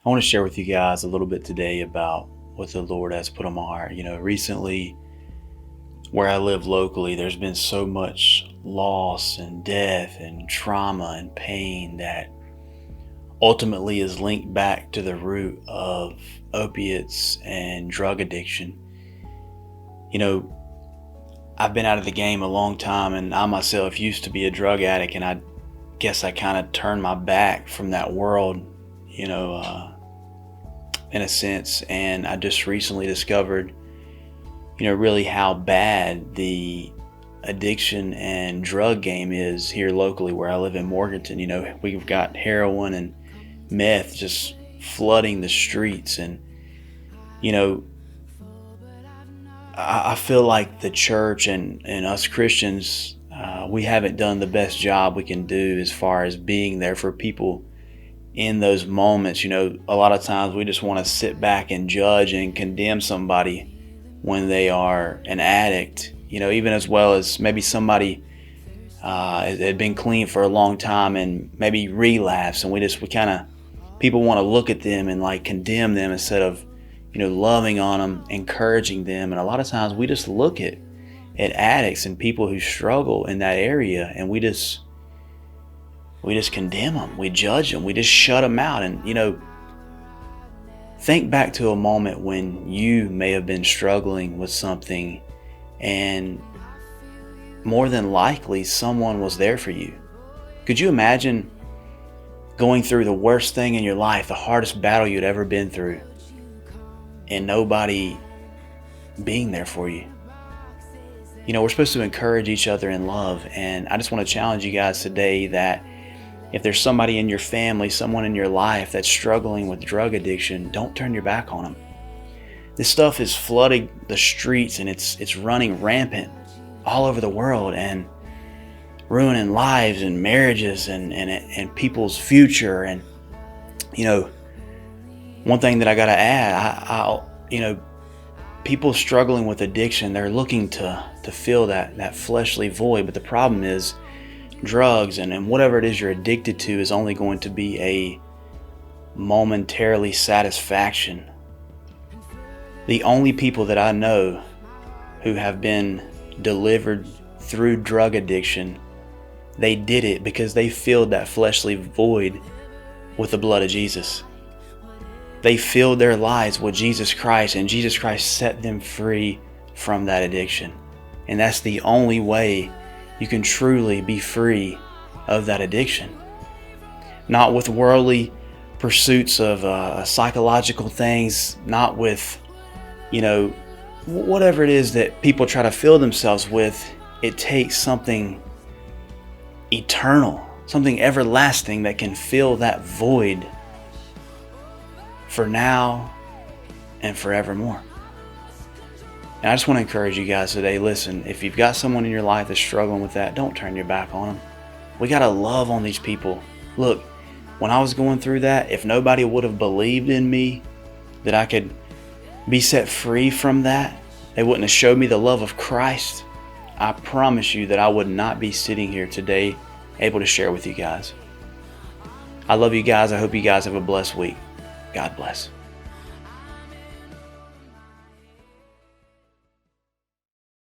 I want to share with you guys a little bit today about what the Lord has put on my heart. Recently, where I live locally, there's been so much loss and death and trauma and pain that ultimately is linked back to the root of opiates and drug addiction. You know, I've been out of the game a long time, and I myself used to be a drug addict, and I guess I kind of turned my back from that world, in a sense. And I just recently discovered, really how bad the addiction and drug game is here locally where I live in Morganton. We've got heroin and meth just flooding the streets. And, I feel like the church and us Christians, we haven't done the best job we can do as far as being there for people in those moments. A lot of times we just want to sit back and judge and condemn somebody when they are an addict, even as well as maybe somebody had been clean for a long time and maybe relapse, and we kind of, people want to look at them and like condemn them instead of, loving on them, encouraging them. And a lot of times we just look at addicts and people who struggle in that area, and we just condemn them, we judge them, we just shut them out. And think back to a moment when you may have been struggling with something, and more than likely someone was there for you. Could you imagine going through the worst thing in your life, the hardest battle you'd ever been through, and nobody being there for you? We're supposed to encourage each other in love, and I just want to challenge you guys today that if there's somebody in your family, someone in your life that's struggling with drug addiction, don't turn your back on them. This stuff is flooding the streets, and it's running rampant all over the world and ruining lives and marriages and people's future. And one thing that I gotta add, people struggling with addiction, they're looking to fill that fleshly void. But the problem is drugs and whatever it is you're addicted to is only going to be a momentarily satisfaction. The only people that I know who have been delivered through drug addiction, they did it because they filled that fleshly void with the blood of Jesus. They filled their lives with Jesus Christ, and Jesus Christ set them free from that addiction. And that's the only way you can truly be free of that addiction. Not with worldly pursuits of psychological things, not with, whatever it is that people try to fill themselves with. It takes something eternal, something everlasting that can fill that void for now and forevermore. And I just want to encourage you guys today, listen, if you've got someone in your life that's struggling with that, don't turn your back on them. We got to love on these people. Look, when I was going through that, if nobody would have believed in me that I could be set free from that, they wouldn't have showed me the love of Christ, I promise you that I would not be sitting here today able to share with you guys. I love you guys. I hope you guys have a blessed week. God bless.